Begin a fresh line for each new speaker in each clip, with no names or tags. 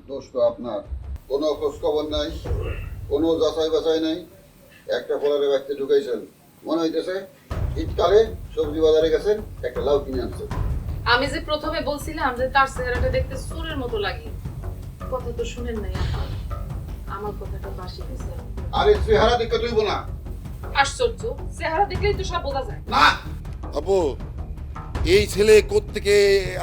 দোষ তো আপনার। কোনো খোঁজ খবর নাই, কোনো যাচাই বাছাই নাই, একটা ফলারে ব্যক্তি ঢুকাইছেন। মনে হইতেছে শীতকালে সবজি বাজারে গেছেন, একটা লাউ কিনে আনছেন।
আমি যে প্রথমে বলছিলাম যে তার চেহারাটা দেখতে চোরের মতো লাগে, কথা তো শুনেন নাই আপা। আমার কথাটা বাসি গেছে।
আরে চেহারা দেখে তুইব না।
আশ্চর্য, চেহারা দেখলেই তো সব বোঝা যায়।
না
আপু, এই ছেলে কোত্থেকে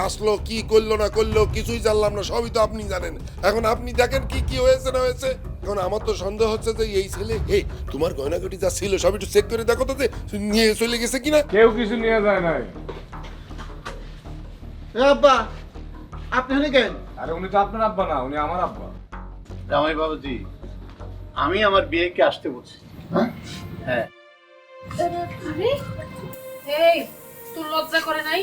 আসলো, কি করলো না করলো কিছুই জানলাম না, সবই তো আপনি জানেন। এখন আপনি দেখেন কি কি হয়েছে না হয়েছে। এখন আমার তো সন্দেহ হচ্ছে যে এই ছেলে, এই তোমার গয়নাগাটি যা ছিল সব একটু চেক করে দেখো তো যে নিয়ে চলে গেছে কিনা।
কেউ কিছু নিয়ে যায় নাই।
আব্বা, আপনি হলে কেন?
আরে উনি তো আপনার আব্বা না, উনি আমার আব্বা।
জামাই বাবুজি, আমি আমার বিয়েকে আসতে বলছি। হ্যাঁ,
আরে এই, তোর লজ্জা করে নাই?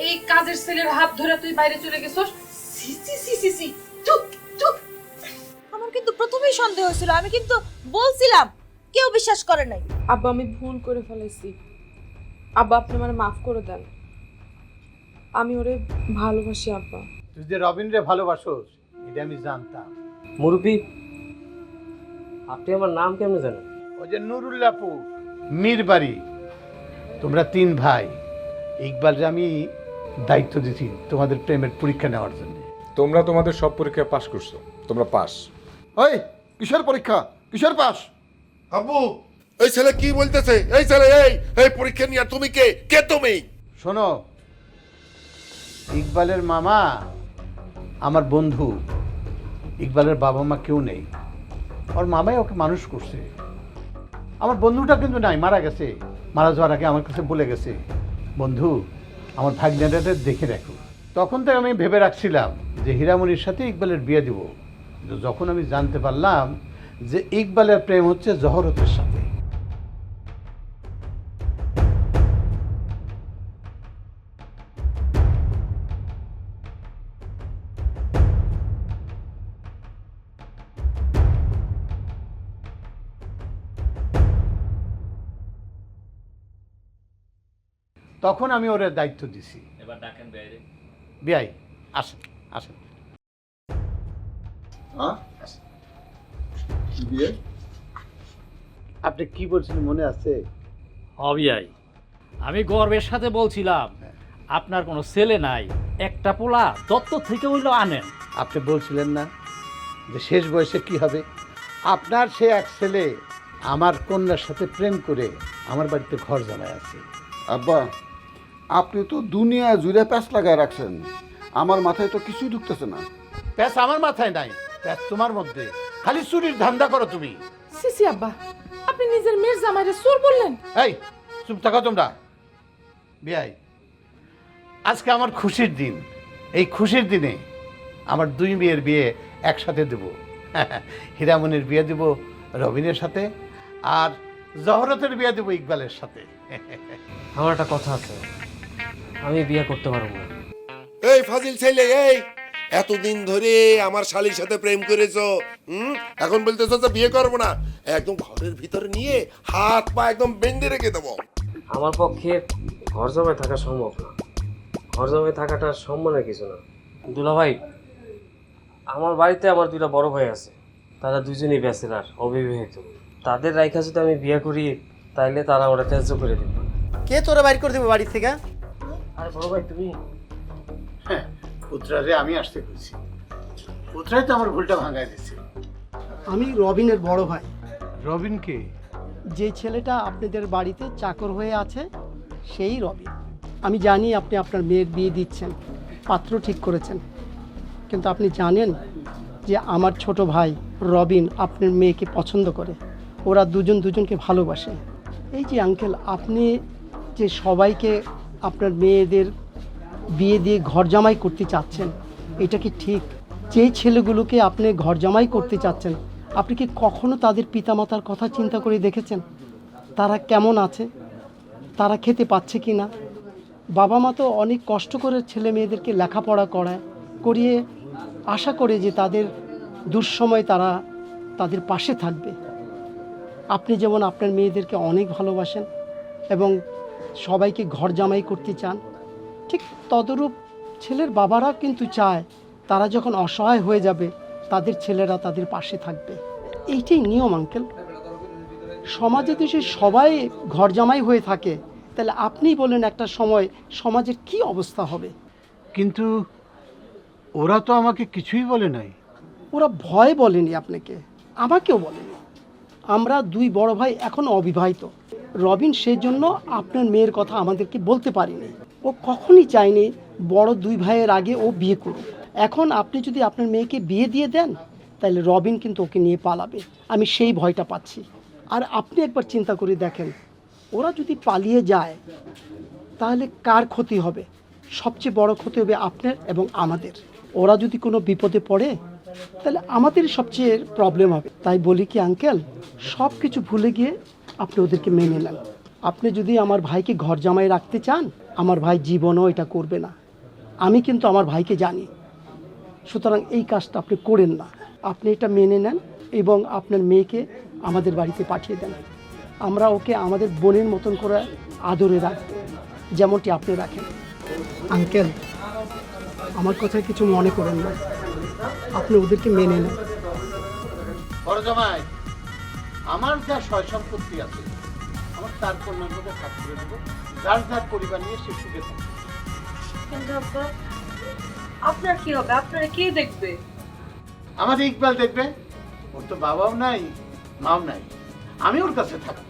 এই কাজের ছেলের হাত ধরে তুই বাইরে চলে গেছস? সি সি সি সি সি, চুপ চুপ।
আমার কিন্তু প্রথমেই সন্দেহ ছিল, আমি কিন্তু বলছিলাম, কেউ বিশ্বাস করে নাই।
আব্বা আমি ভুল করে ফেলেছি, আব্বা আপনি আমার মাফ করে দেন, আমি ওরে ভালোবাসি আব্বা।
তুই যে রবিনরে ভালোবাসোস এটা আমি জানতাম।
মুরব্বি, আপনি আমার নাম কেমনে জানেন?
ওই যে নুরুল্লাহপুর মীরবাড়ি, তোমরা 3 ভাই। ইকবালরে আমি দায়িত্ব দিছি তোমাদের প্রেমের পরীক্ষা নেওয়ার জন্য।
তোমরা তোমাদের সব পরীক্ষায় পাশ করছো, তোমরা পাস।
ওই কিসের পরীক্ষা, কিসের পাস?
আপু, এই ছেলে কি বলতেছে? এই ছেলে, এই এই পরীক্ষা নিয়ে তুমি কে? কে তুমি?
শোনো, ইকবালের মামা আমার বন্ধু। ইকবালের বাবা মা কেউ নেই, ওর মামাই ওকে মানুষ করছে। আমার বন্ধুটা কিন্তু নাই, মারা গেছে। মারা যাওয়ার আগে আমার কাছে বলে গেছে, বন্ধু আমার ভাগ্নেটাদের দেখে রাখো। তখন থেকে আমি ভেবে রাখছিলাম যে হীরামণির সাথে ইকবালের বিয়ে দিব। কিন্তু যখন আমি জানতে পারলাম যে ইকবালের প্রেম হচ্ছে জহরতের সাথে, তখন আমি ওর দায়িত্ব দিছি।
এবার ডাকেন বাইরে।
বিয়াই, আসেন আসেন।
হ্যাঁ, কি বিয়ে?
আপনি কি বলছিলেন মনে আছে?
অবিয়াই, আমি গর্বের সাথে বলছিলাম আপনার কোনো ছেলে নাই, একটা পোলা দত্ত থেকে হইলো আনেন।
আপনি বলছিলেন না যে শেষ বয়সে কি হবে? আপনার সে এক ছেলে আমার কন্যার সাথে প্রেম করে আমার বাড়িতে ঘর জামাই আছে।
আব্বা, আপনি তো দুনিয়া জুড়ে প্যাঁচ লাগায় রাখছেন, আমার মাথায় তো কিছুই ঢুকতেছে না।
প্যাস আমার মাথায় নাই, প্যাস তোমার মধ্যে। খালি চুরির ধান্দা করো তুমি।
সিসি আব্বা, আপনি নিজের মেয়ের জামাইরে চোর বললেন?
এই চুপ থাকো তোমরা। বিয়াই, আজকে আমার খুশির দিন। এই খুশির দিনে আমার 2 মেয়ের বিয়ে একসাথে দেব। হীরামণির বিয়ে দেব রবিনের সাথে, আর জহরতের বিয়ে দেব ইকবালের সাথে।
আমার একটা কথা আছে, আমি বিয়ে করতে পারবো না।
এই ফাজিল ছেলে, এই এতদিন ধরে আমার শালীর সাথে প্রেম করেছো, এখন বলতেছো যে বিয়ে করবো না? একদম ঘরের ভিতরে নিয়ে হাত পা একদম বেঁধে রেখে দেবো।
আমার পক্ষে ঘর জমায় থাকা সম্ভব না। ঘর জমায় থাকাটা সম্মানের কিছু না। দুলা ভাই, আমার বাড়িতে আমার 2টা বড় ভাই আছে, তারা দুজনই ব্যাচেলার, অবিবাহিত। তাদের রাইখা যদি আমি বিয়ে করি তাইলে তারা ওরা ত্যায্য করে দিবে।
কে তোরা বাইর করে দেবো বাড়ি থেকে?
আরে বড় ভাই তুমি?
হ্যাঁ, পুত্রারে আমি আসতে বলছি। পুত্রাই তো আমার ভুলটা ভাঙায় দিচ্ছে।
আমি রবিনের বড় ভাই।
রবিনকে?
যে ছেলেটা আপনাদের বাড়িতে চাকর হয়ে আছে সেই রবিন। আমি জানি আপনি আপনার মেয়ের বিয়ে দিচ্ছেন, পাত্র ঠিক করেছেন, কিন্তু আপনি জানেন যে আমার ছোট ভাই রবিন আপনার মেয়েকে পছন্দ করে, ওরা দুজনকে ভালোবাসে। এই যে আঙ্কেল, আপনি যে সবাইকে আপনার মেয়েদের বিয়ে দিয়ে ঘর জামাই করতে চাচ্ছেন, এটা কি ঠিক? যেই ছেলেগুলোকে আপনি ঘর জামাই করতে চাচ্ছেন, আপনি কি কখনো তাদের পিতামাতার কথা চিন্তা করে দেখেছেন? তারা কেমন আছে, তারা খেতে পাচ্ছে কি না? বাবা মা তো অনেক কষ্ট করে ছেলে মেয়েদেরকে লেখাপড়া করিয়ে আশা করে যে তাদের দুঃসময় তারা তাদের পাশে থাকবে। আপনি যেমন আপনার মেয়েদেরকে অনেক ভালোবাসেন এবং সবাইকে ঘর জামাই করতে চান, ঠিক তদরূপ ছেলের বাবারা কিন্তু চায় তারা যখন অসহায় হয়ে যাবে তাদের ছেলেরা তাদের পাশে থাকবে। এইটাই নিয়ম আঙ্কেল। সমাজে তো সে সবাই ঘর জামাই হয়ে থাকে, তাহলে আপনিই বলেন একটা সময় সমাজের কি অবস্থা হবে।
কিন্তু ওরা তো আমাকে কিছুই বলে নাই।
ওরা ভয় বলেনি আপনাকে, আমাকেও বলেনি। আমরা দুই বড় ভাই এখনো অবিবাহিত। রবিন সেজন্য আপনার মেয়ের কথা আমাদেরকে বলতে পারেনি। ও কখনই চায়নি বড় দুই ভাইয়ের আগে ও বিয়ে করুক। এখন আপনি যদি আপনার মেয়েকে বিয়ে দিয়ে দেন, তাহলে রবিন কিন্তু ওকে নিয়ে পালাবে। আমি সেই ভয়টা পাচ্ছি। আর আপনি একবার চিন্তা করে দেখেন, ওরা যদি পালিয়ে যায় তাহলে কার ক্ষতি হবে? সবচেয়ে বড় ক্ষতি হবে আপনার এবং আমাদের। ওরা যদি কোনো বিপদে পড়ে তাহলে আমাদের সবচেয়ে প্রবলেম হবে। তাই বলি কি আঙ্কেল, সব কিছু ভুলে গিয়ে আপনি ওদেরকে মেনে নেন। আপনি যদি আমার ভাইকে ঘর জামাই রাখতে চান, আমার ভাই জীবনও এটা করবে না। আমি কিন্তু আমার ভাইকে জানি। সুতরাং এই কাজটা আপনি করেন না। আপনি এটা মেনে নেন এবং আপনার মেয়েকে আমাদের বাড়িতে পাঠিয়ে দেন। আমরা ওকে আমাদের বোনের মতন করে আদরে রাখব, যেমনটি আপনি রাখেন। আঙ্কেল, আমার কথায় কিছু মনে করেন না, আপনি ওদেরকে মেনে নেন।
বড় জামাই, আমার যা সয় সম্পত্তি আছে আমার তার কন্যার মধ্যে ভাগ করে দেবো। যার যার পরিবার নিয়ে সে সুখে থাকবে।
কিন্তু আব্বা, আপনার কি হবে? আপনারা কে দেখবে?
আমার ইকবাল দেখবে। ওর তো বাবাও নাই, মাও নাই, আমি ওর কাছে থাকবো।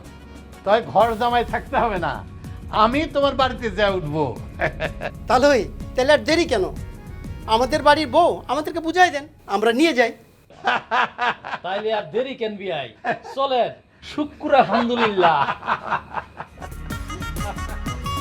তাই ঘর জামাই থাকতে হবে না, আমি তোমার বাড়িতে যা উঠবো।
তাহলে আর দেরি কেন? আমাদের বাড়ির বউ আমাদেরকে বুঝাই দেন, আমরা নিয়ে যাই।
তাইলে আর দেরি কেন বিয়াই, চলেন। শুক্র আলহামদুলিল্লাহ।